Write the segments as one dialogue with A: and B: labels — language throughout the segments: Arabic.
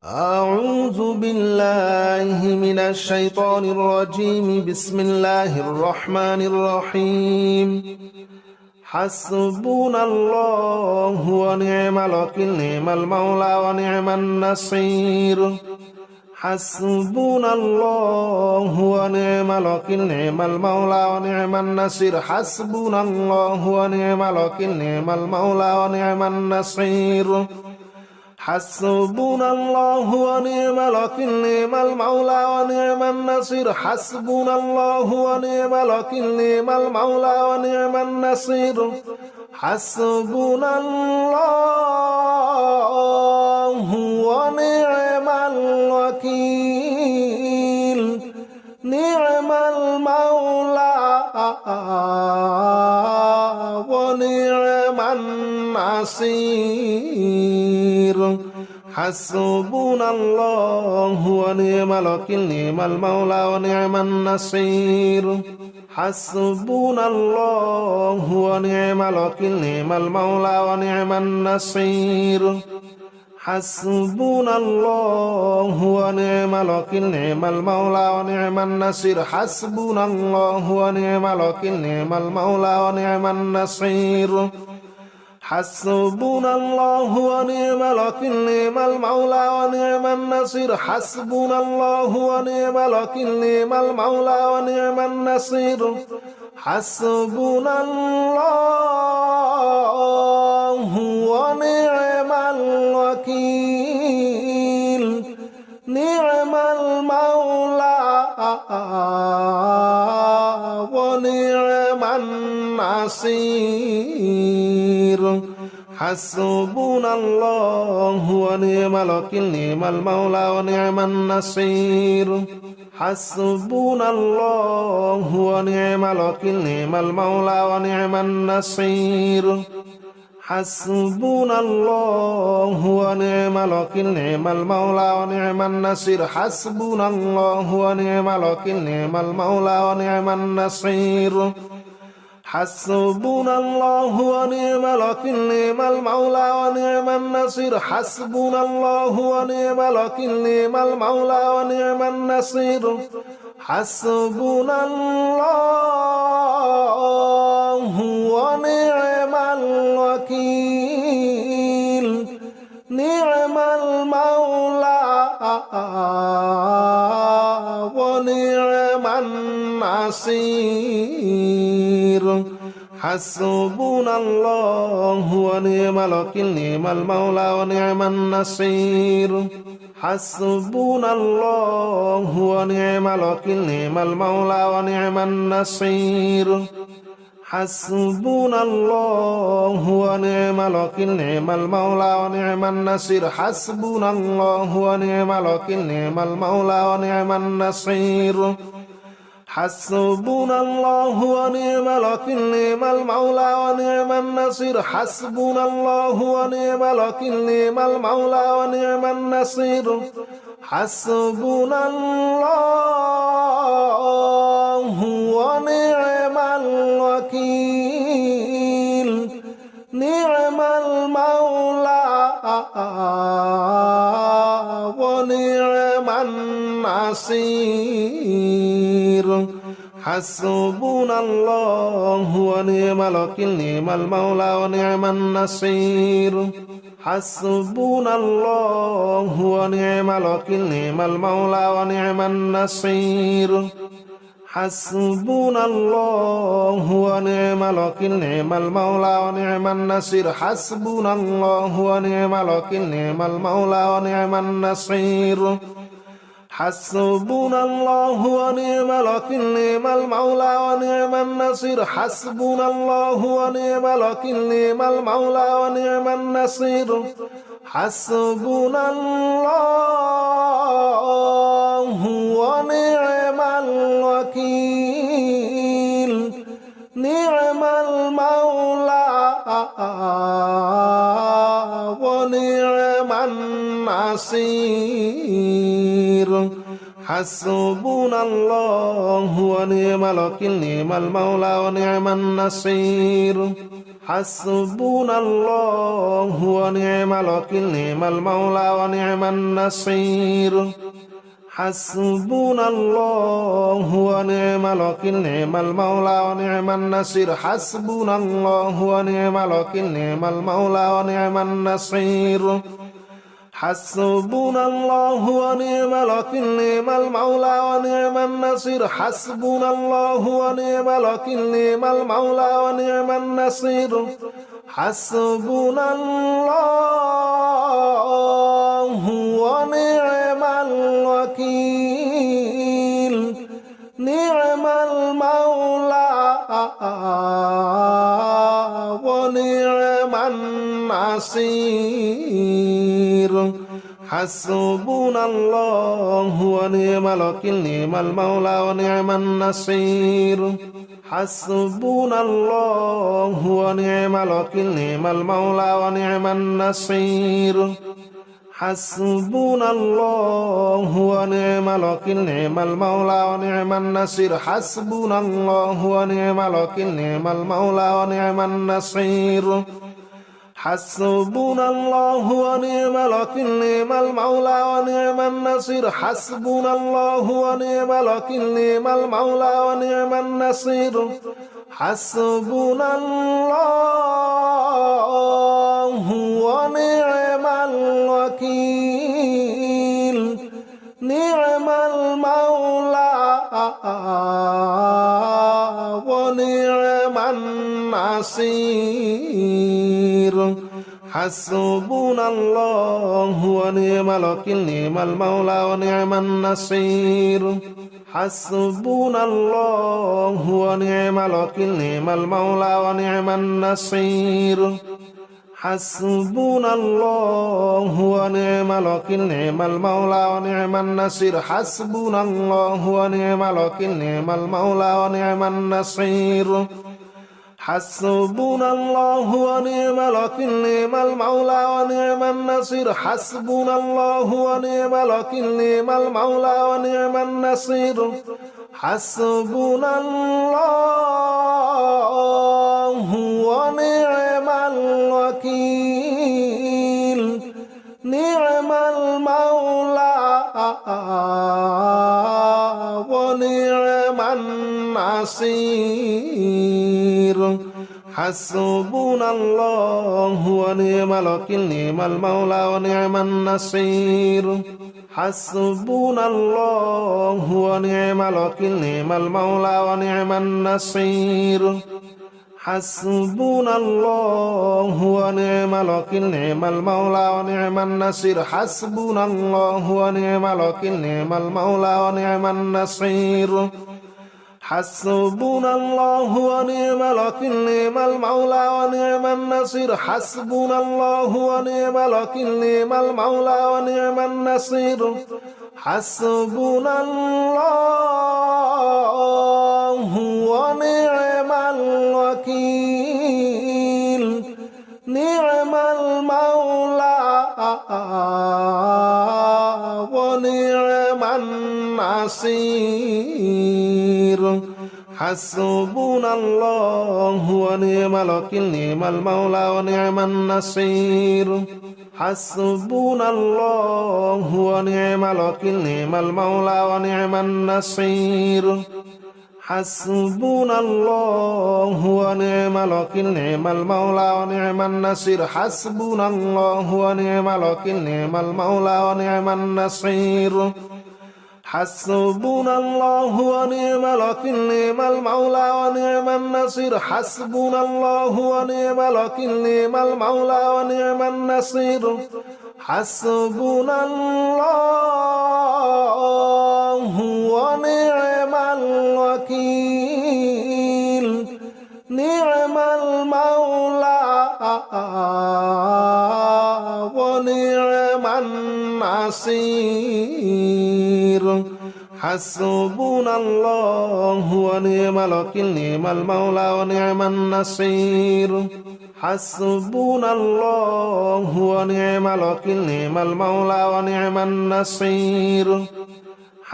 A: أعوذ بالله من الشيطان الرجيم. بسم الله الرحمن الرحيم. حسبنا الله ونعم الوكيل، نعم المولى ونعم النصير. حسبنا الله ونعم الوكيل، نعم المولى ونعم النصير. حسبنا الله ونعم الوكيل، نعم المولى ونعم النصير. حسبنا الله ونعم الوكيل، نعم المولى ونعم النصير. حسبنا الله ونعم الوكيل، نعم المولى ونعم النصير. حسبنا الله ونعم الوكيل، نعم المولى ونعم النصير. حسبنا الله ونعم الوكيل، نعم المولى ونعم النصير. حسبنا الله ونعم الوكيل، نعم المولى ونعم النصير. حسبنا الله ونعم الوكيل، نعم المولى ونعم النصير. حسبنا الله ونعم الوكيل، نعم المولى ونعم النصير. حسبنا الله ونعم الوكيل، نعم المولى ونعم النصير. حسبنا الله ونعم الوكيل، نعم المولى ونعم النصير. حسبنا الله ونعم الوكيل، نعم المولى ونعم النصير. حسبنا الله ونعم الوكيل، نعم المولى ونعم النصير. حسبنا الله ونعم الوكيل، نعم المولى ونعم النصير. حسبنا الله ونعم الوكيل، نعم المولى ونعم النصير. حسبنا الله ونعم الوكيل، نعم المولى ونعم النصير. حسبنا الله ونعم الوكيل، نعم المولى ونعم النصير. حسبنا الله ونعم الوكيل، نعم المولى ونعم النصير. حسبنا الله ونعم الوكيل، نعم المولى ونعم النصير. حسبنا الله ونعم الوكيل، نعم المولى ونعم النصير. حسبنا الله ونعم الوكيل، نعم المولى ونعم النصير. حسبنا الله ونعم الوكيل، نعم المولى ونعم النصير. حسبنا الله ونعم الوكيل، نعم المولى ونعم النصير. حسبنا الله ونعم الوكيل، نعم المولى ونعم النصير. حسبنا الله ونعم الوكيل، نعم المولى ونعم النصير. حسبنا الله ونعم الوكيل، نعم المولى ونعم النصير. حسبنا الله ونعم الوكيل، نعم المولى ونعم النصير. حسبنا الله ونعم الوكيل، نعم المولى ونعم النصير. حسبنا الله ونعم الوكيل، نعم المولى ونعم النصير. حسبنا الله ونعم الوكيل، نعم المولى ونعم النصير. حسبنا الله ونعم الوكيل، نعم المولى ونعم النصير. حسبنا الله ونعم الوكيل، نعم المولى ونعم النصير. حسبنا الله ونعم الوكيل، نعم المولى ونعم النصير. حسبنا الله ونعم الوكيل، نعم المولى ونعم النصير. حسبنا الله ونعم الوكيل نعم المولى ونعم النصير حسبنا الله ونعم الوكيل نعم المولى ونعم النصير حسبنا الله ونعم الوكيل نعم المولى ونعم النصير حسبنا الله ونعم الوكيل نعم المولى ونعم النصير حسبنا الله ونعم الوكيل نعم المولى ونعم النصير حسبنا الله ونعم الوكيل نعم المولى ونعم النصير حسبنا الله ونعم الوكيل نعم المولى ونعم النصير حسبنا الله ونعم الوكيل نعم المولى ونعم النصير حسبنا الله ونعم الوكيل نعم المولى ونعم النصير حسبنا الله ونعم الوكيل نعم المولى ونعم النصير حسبنا الله ونعم الوكيل نعم المولى ونعم النصير حسبنا الله ونعم الوكيل نعم المولى ونعم النصير حسبنا الله ونعم الوكيل نعم المولى ونعم النصير حسبنا الله ونعم الوكيل نعم المولى ونعم النصير حسبنا الله ونعم الوكيل نعم المولى ونعم النصير حسبنا الله ونعم الوكيل نعم المولى ونعم النصير حسبنا الله ونعم الوكيل نعم المولى ونعم النصير حسبنا الله ونعم الوكيل نعم المولى ونعم النصير حسبنا الله ونعم الوكيل نعم المولى ونعم النصير حسبنا الله ونعم الوكيل نعم المولى ونعم النصير حسبنا الله ونعم الوكيل نعم المولى ونعم النصير حسبنا الله ونعم الوكيل نعم المولى ونعم النصير حسبنا الله ونعم الوكيل نعم المولى ونعم النصير حسبنا الله ونعم الوكيل نعم المولى ونعم النصير حسبنا الله ونعم الوكيل نعم المولى ونعم النصير حسبنا الله ونعم الوكيل نعم المولى ونعم النصير حسبنا الله ونعم الوكيل نعم المولى ونعم النصير حسبنا الله ونعم الوكيل نعم المولى ونعم النصير حسبنا الله ونعم الوكيل نعم المولى ونعم النصير حسبنا الله ونعم الوكيل نعم المولى ونعم النصير حسبنا الله ونعم الوكيل نعم المولى ونعم النصير حسبنا الله ونعم الوكيل نعم المولى ونعم النصير حسبنا الله ونعم الوكيل نعم المولى ونعم النصير حسبنا الله ونعم الوكيل نعم المولى ونعم النصير حسبنا الله ونعم الوكيل نعم المولى ونعم النصير حسبنا الله ونعم الوكيل نعم المولى ونعم النصير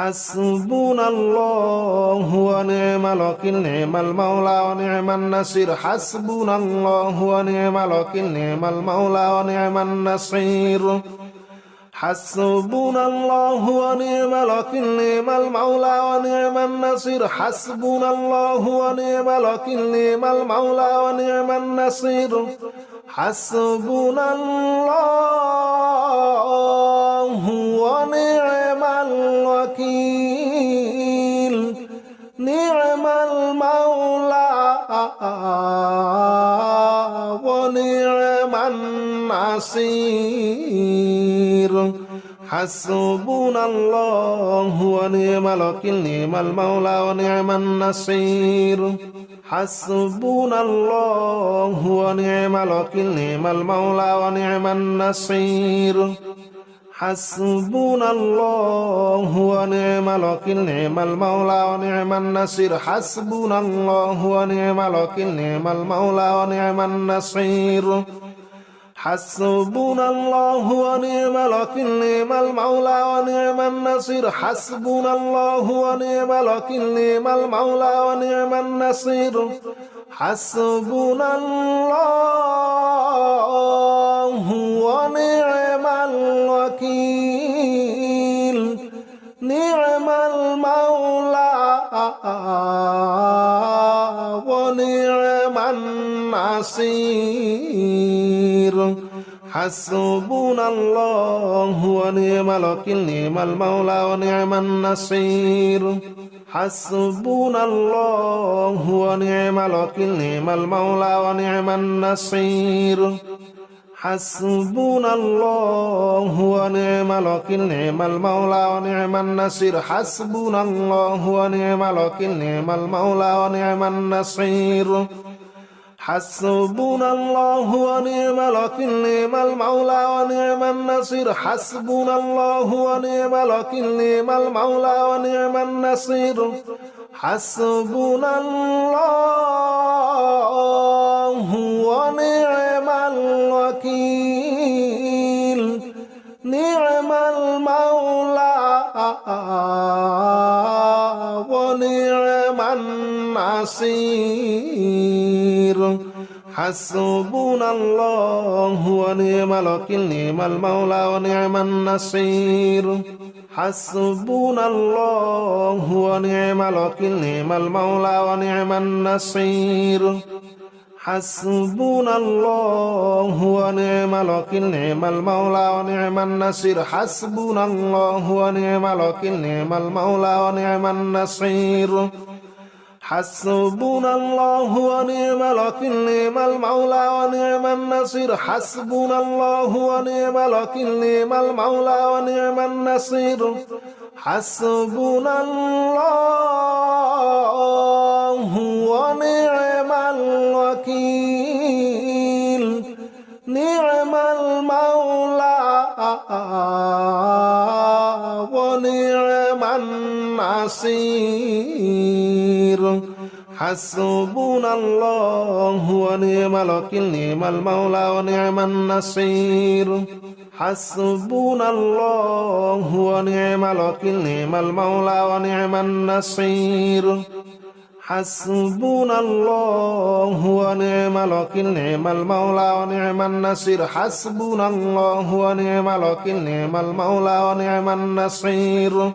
A: حسبنا الله ونعم الوكيل نعم المولى ونعم النصير حسبنا الله ونعم الوكيل نعم المولى ونعم النصير حسبنا الله ونعم الوكيل نعم المولى ونعم النصير حسبنا الله ونعم الوكيل نعم المولى ونعم النصير حسبنا الله ونعم الوكيل نعم المولى ونعم النصير حسبنا الله ونعم الوكيل نعم المولى ونعم النصير حسبنا الله ونعم الوكيل نعم المولى ونعم النصير حسبنا الله ونعم الوكيل نعم المولى ونعم النصير حسبنا الله ونعم الوكيل نعم المولى ونعم النصير حسبنا الله ونعم الوكيل نعم المولى ونعم النصير حسبنا الله ونعم الوكيل نعم المولى ونعم النصير حسبنا الله ونعم الوكيل نعم المولى ونعم النصير حسبنا الله ونعم الوكيل نعم المولى ونعم النصير حسبنا الله ونعم الوكيل نعم المولى ونعم النصير حسبنا الله ونعم الوكيل نعم المولى ونعم النصير حسبنا الله ونعم الوكيل نعم المولى ونعم النصير حسبنا الله ونعم الوكيل نعم المولى ونعم النصير حسبنا الله ونعم الوكيل نعم المولى ونعم النصير حسبنا الله ونعم الوكيل نعم المولى ونعم النصير حسبنا الله ونعم الوكيل نعم المولى ونعم النصير حسبنا الله ونعم الوكيل نعم المولى ونعم النصير حسبنا الله ونعم الوكيل نعم المولى ونعم النصير حسبنا الله ونعم الوكيل نعم المولى ونعم النصير حسبنا الله ونعم الوكيل نعم المولى ونعم النصير حسبنا الله ونعم الوكيل نعم المولى ونعم النصير حسبنا الله ونعم الوكيل نعم المولى ونعم النصير حسبنا الله ونعم الوكيل نعم المولى ونعم النصير حسبنا الله ونعم الوكيل نعم المولى ونعم النصير حسبنا الله ونعم الوكيل نعم المولى ونعم النصير حسبنا الله ونعم الوكيل نعم المولى ونعم النصير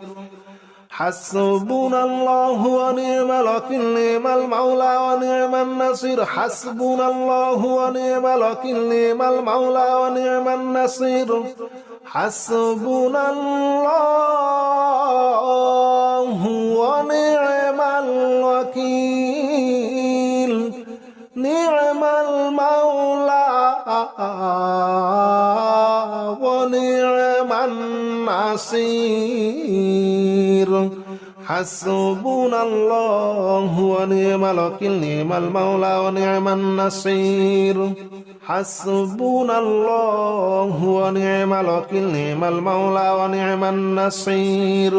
A: حسبنا الله ونعم الوكيل نعم المولى ونعم النصير حسبنا الله ونعم الوكيل نعم المولى ونعم النصير حسبنا الله ونعم الوكيل نعم المولى ونعم النصير حسبنا الله ونعم الوكيل نعم المولى ونعم النصير حسبنا الله ونعم الوكيل نعم المولى ونعم النصير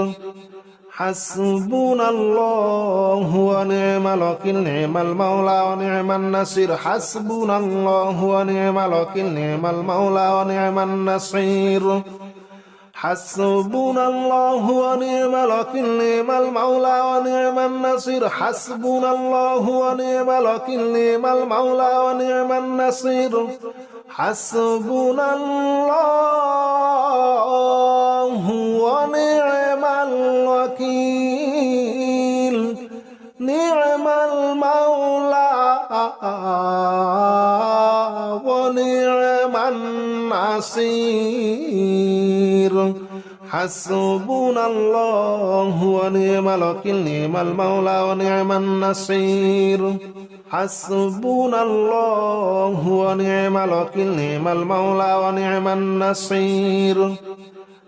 A: حسبنا الله ونعم الوكيل نعم المولى ونعم النصير حسبنا الله ونعم الوكيل نعم المولى ونعم النصير حسبنا الله ونعم الوكيل نعم المولى ونعم النصير حسبنا الله ونعم الوكيل نعم المولى ونعم النصير حسبنا الله ونعم الوكيل نعم المولى ونعم النصير حسبنا الله ونعم الوكيل نعم المولى ونعم النصير حسبنا الله ونعم الوكيل نعم المولى ونعم النصير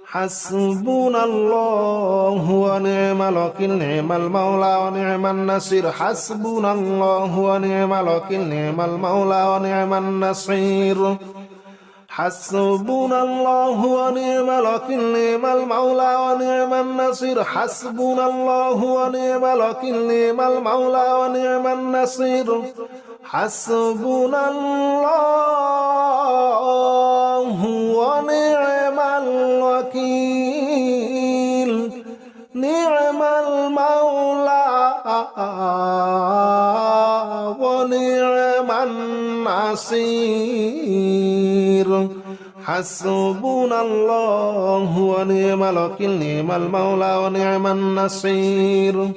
A: حسبنا الله ونعم الوكيل نعم المولى ونعم النصير حسبنا الله ونعم الوكيل نعم المولى ونعم النصير حسبنا الله ونعم الوكيل نعم المولى ونعم النصير حسبنا الله ونعم الوكيل نعم المولى ونعم النصير حسبنا الله ونعم الوكيل نعم المولى ونعم النصير حسبنا الله ونعم الوكيل نعم المولى ونعم النصير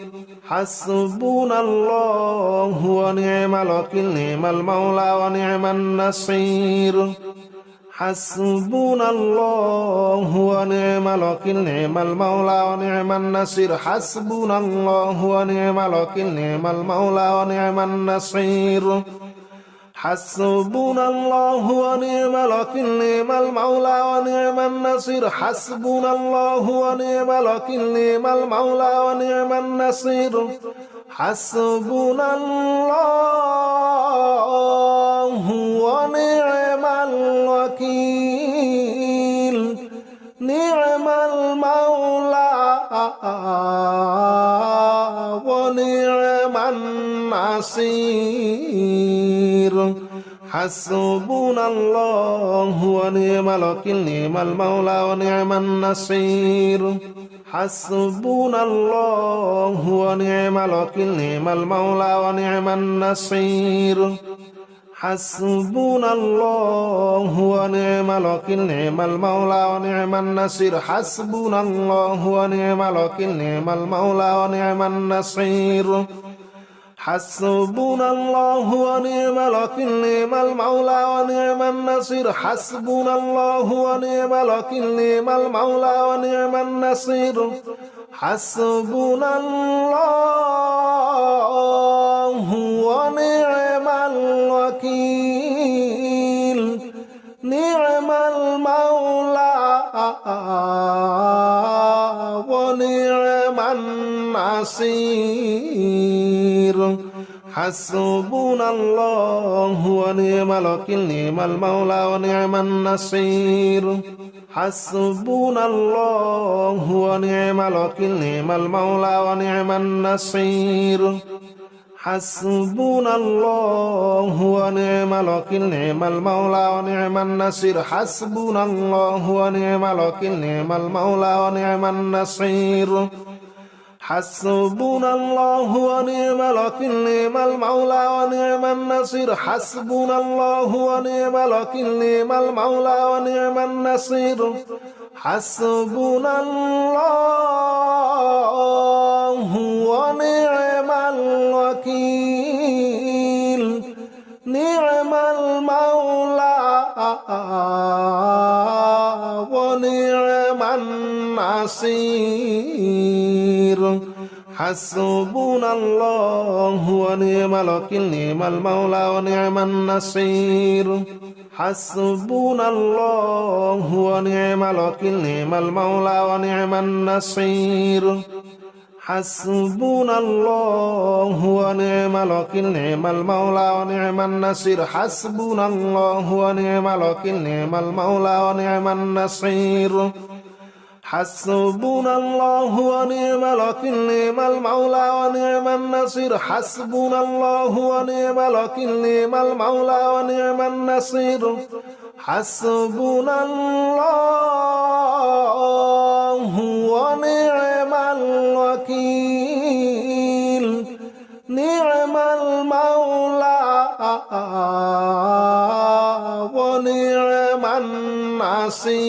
A: حسبنا الله ونعم الوكيل نعم المولى ونعم النصير حسبنا الله ونعم الوكيل نعم المولى ونعم النصير حسبنا الله ونعم الوكيل نعم المولى ونعم النصير حسبنا الله ونعم الوكيل نعم المولى ونعم النصير حسبنا الله ونعم الوكيل نعم المولى ونعم النصير حسبنا الله ونعم الوكيل نعم المولى ونعم النصير حسبنا الله ونعم الوكيل نعم المولى ونعم النصير حسبنا الله ونعم الوكيل نعم المولى ونعم النصير حسبنا الله ونعم الوكيل نعم المولى ونعم النصير حسبنا الله ونعم الوكيل نعم المولى ونعم النصير حسبنا الله ونعم الوكيل نعم المولى ونعم النصير حسبنا الله ونعم الوكيل نعم المولى ونعم النصير حسبنا الله ونعم الوكيل نعم المولى ونعم النصير حسبنا الله ونعم الوكيل نعم المولى ونعم النصير حسبنا الله ونعم الوكيل نعم المولى ونعم النصير حسبنا الله ونعم الوكيل نعم المولى ونعم النصير حسبنا الله ونعم الوكيل نعم المولى ونعم النصير حسبنا الله ونعم الوكيل نعم المولى ونعم النصير حسبنا الله ونعم الوكيل نعم المولى ونعم النصير حسبنا الله ونعم الوكيل نعم المولى ونعم النصير حسبنا الله ونعم الوكيل نعم المولى ونعم النصير حسبنا الله ونعم الوكيل نعم المولى ونعم النصير حسبنا الله ونعم الوكيل نعم المولى ونعم النصير حسبنا الله ونعم الوكيل نعم المولى ونعم النصير حسبنا الله ونعم الوكيل نعم المولى ونعم النصير حسبنا الله ونعم الوكيل نعم المولى ونعم النصير حسبنا الله ونعم الوكيل نعم المولى ونعم النصير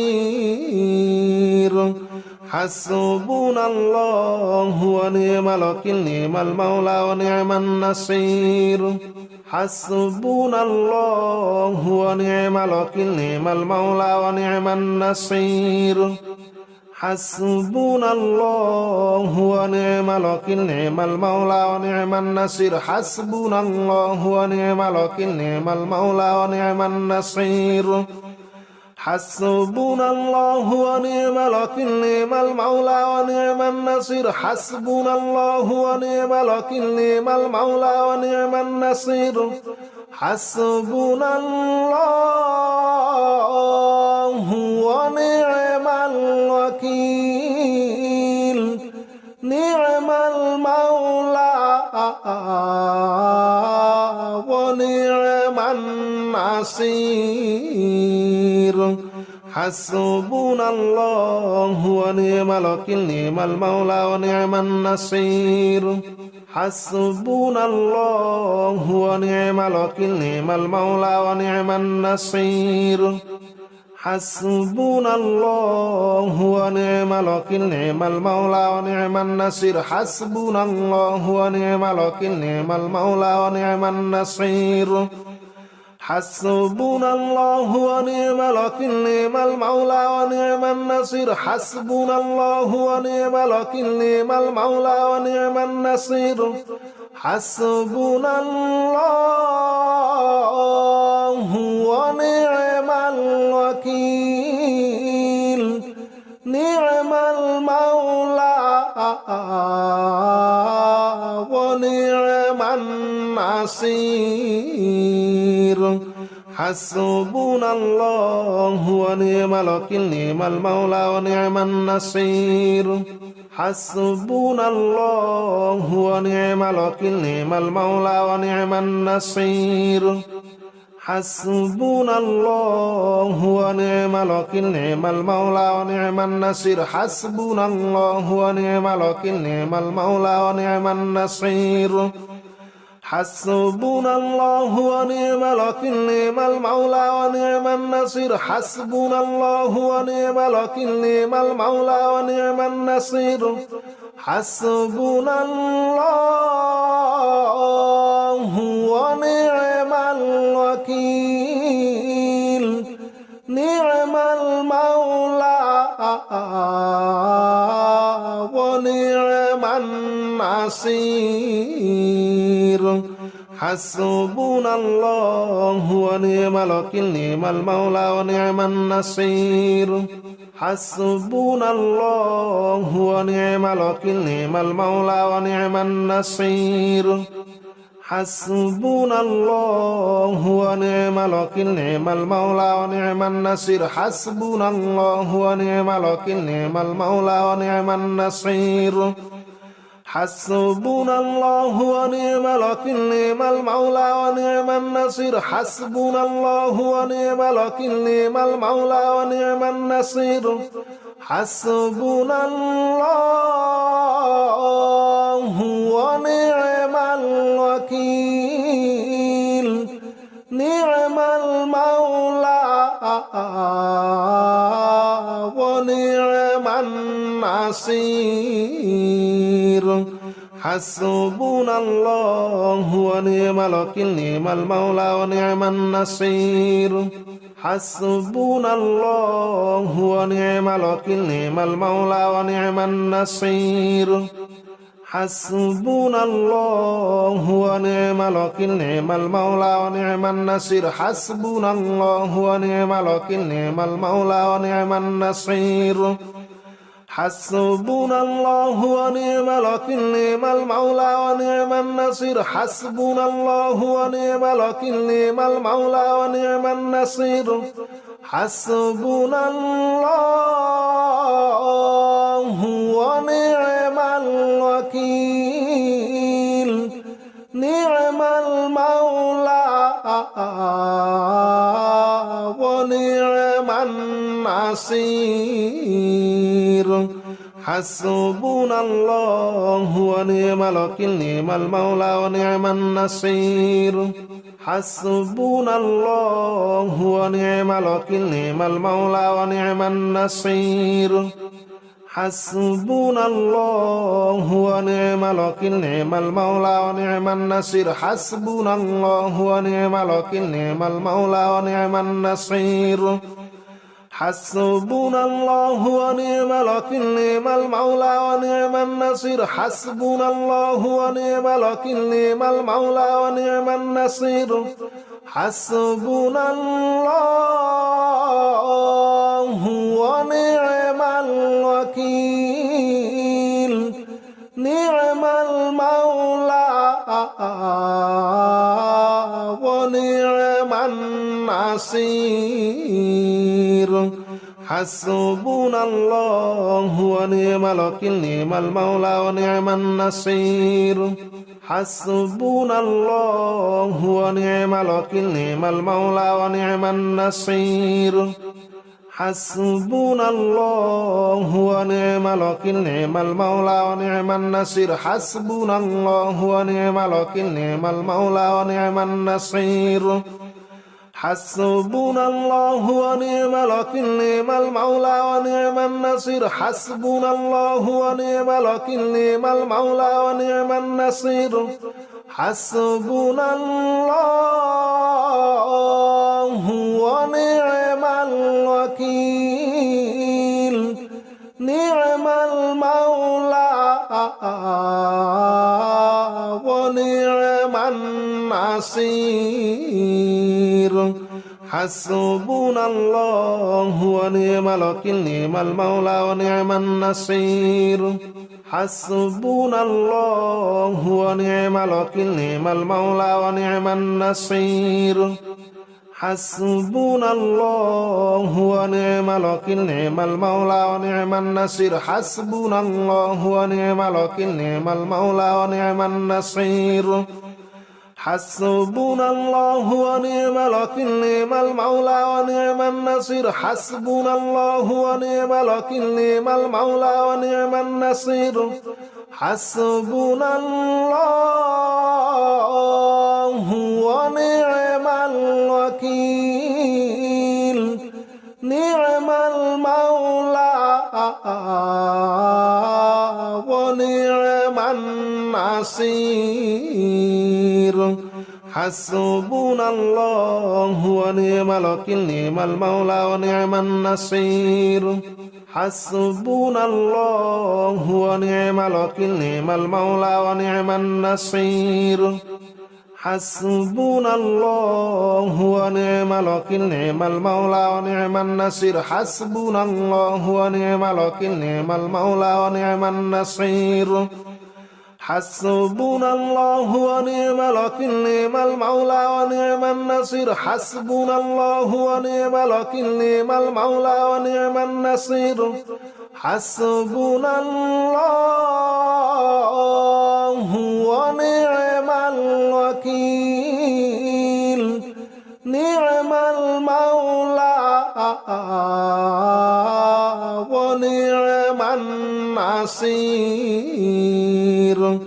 A: حسبنا الله ونعم الوكيل نعم المولى ونعم النصير حسبنا الله ونعم الوكيل نعم المولى ونعم النصير حسبنا الله ونعم الوكيل نعم المولى ونعم النصير حسبنا الله ونعم الوكيل نعم المولى ونعم النصير حسبنا الله ونعم الوكيل نعم المولى ونعم النصير حسبنا الله ونعم الوكيل نعم المولى ونعم النصير حسبنا الله ونعم الوكيل نعم المولى ونعم النصير حسبنا الله ونعم الوكيل نعم المولى ونعم النصير حسبنا الله ونعم الوكيل نعم المولى ونعم النصير حسبنا الله ونعم الوكيل نعم المولى ونعم النصير حسبنا الله ونعم الوكيل نعم المولى ونعم النصير حسبنا الله ونعم الوكيل نعم المولى ونعم النصير حسبنا الله ونعم الوكيل نعم المولى ونعم النصير حسبنا الله ونعم الوكيل نعم المولى ونعم النصير حسبنا الله ونعم الوكيل نعم المولى ونعم النصير حسبنا الله ونعم الوكيل نعم المولى ونعم النصير حسبنا الله ونعم الوكيل نعم المولى ونعم النصير حسبنا الله ونعم الوكيل نعم المولى ونعم النصير حسبنا الله ونعم الوكيل نعم المولى ونعم النصير حسبنا الله ونعم الوكيل نعم المولى ونعم النصير حسبنا الله ونعم الوكيل نعم المولى ونعم النصير حسبنا الله ونعم الوكيل نعم المولى ونعم النصير حسبنا الله ونعم الوكيل نعم المولى ونعم النصير حسبنا الله ونعم الوكيل نعم المولى ونعم النصير حسبنا الله ونعم الوكيل نعم المولى ونعم النصير حسبنا الله ونعم الوكيل نعم المولى ونعم النصير حسبنا الله ونعم الوكيل نعم المولى ونعم النصير حسبنا الله ونعم الوكيل نعم المولى ونعم النصير حسبنا الله ونعم الوكيل نعم المولى ونعم النصير حسبنا الله ونعم الوكيل نعم المولى ونعم النصير حسبنا الله ونعم الوكيل نعم المولى ونعم النصير حسبنا الله ونعم الوكيل نعم المولى ونعم النصير حسبنا الله ونعم الوكيل نعم المولى ونعم النصير حسبنا الله ونعم الوكيل نعم المولى ونعم النصير حسبنا الله ونعم الوكيل نعم المولى ونعم الحصير حسبنا الله ونعم الوكيل نعم المولى ونعم النصير حسبنا الله ونعم الوكيل نعم المولى ونعم النصير حسبنا الله ونعم الوكيل نعم المولى ونعم النصير حسبنا الله ونعم الوكيل نعم المولى ونعم النصير حسبنا الله ونعم الوكيل نعم المولى ونعم النصير حسبنا الله ونعم الوكيل نعم المولى ونعم النصير حسبنا الله ونعم الوكيل نعم المولى ونعم النصير حسبنا الله ونعم الوكيل نعم المولى ونعم النصير حسبنا الله ونعم الوكيل نعم المولى ونعم النصير حسبنا الله ونعم الوكيل نعم المولى ونعم النصير حسبنا الله ونعم الوكيل نعم المولى ونعم النصير حسبنا الله ونعم الوكيل نعم المولى ونعم النصير حسبنا الله ونعم الوكيل نعم المولى ونعم النصير حسبنا الله ونعم الوكيل نعم المولى ونعم النصير حسبنا الله ونعم الوكيل نعم المولى ونعم النصير حسبنا الله ونعم الوكيل نعم المولى ونعم النصير حسبنا الله ونعم الوكيل نعم المولى ونعم النصير حسبنا الله ونعم الوكيل نعم المولى ونعم النصير حسبنا الله ونعم الوكيل نعم المولى ونعم النصير حسبنا الله ونعم الوكيل نعم المولى ونعم النصير حسبنا الله ونعم الوكيل نعم المولى ونعم النصير حسبنا الله ونعم الوكيل نعم المولى ونعم النصير حسبنا الله ونعم الوكيل نعم المولى ونعم النصير حسبنا الله ونعم الوكيل نعم المولى ونعم النصير حسبنا الله ونعم الوكيل نعم المولى ونعم النصير حسبنا الله ونعم الوكيل نعم المولى ونعم النصير حسبنا الله ونعم الوكيل نعم المولى ونعم النصير حسبنا الله ونعم الوكيل نعم المولى ونعم النصير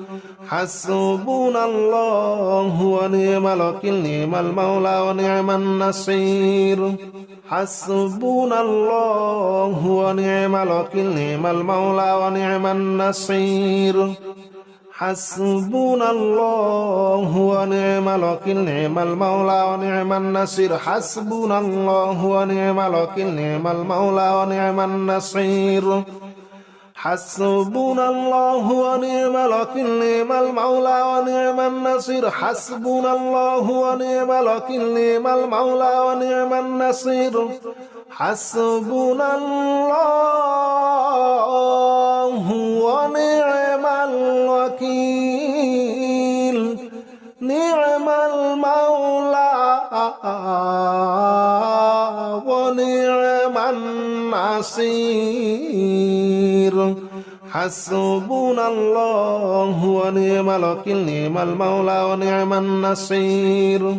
A: حسبنا الله ونعم الوكيل نعم المولى ونعم النصير حسبنا الله ونعم الوكيل نعم المولى ونعم النصير حسبنا الله ونعم الوكيل نعم المولى ونعم النصير حسبنا الله ونعم الوكيل نعم المولى ونعم النصير حسبنا الله ونعم الوكيل نعم المولى ونعم النصير حسبنا الله ونعم الوكيل نعم المولى ونعم النصير حسبنا الله ونعم الوكيل نعم المولى ونعم النصير حسبنا الله ونعم الوكيل نعم المولى ونعم النصير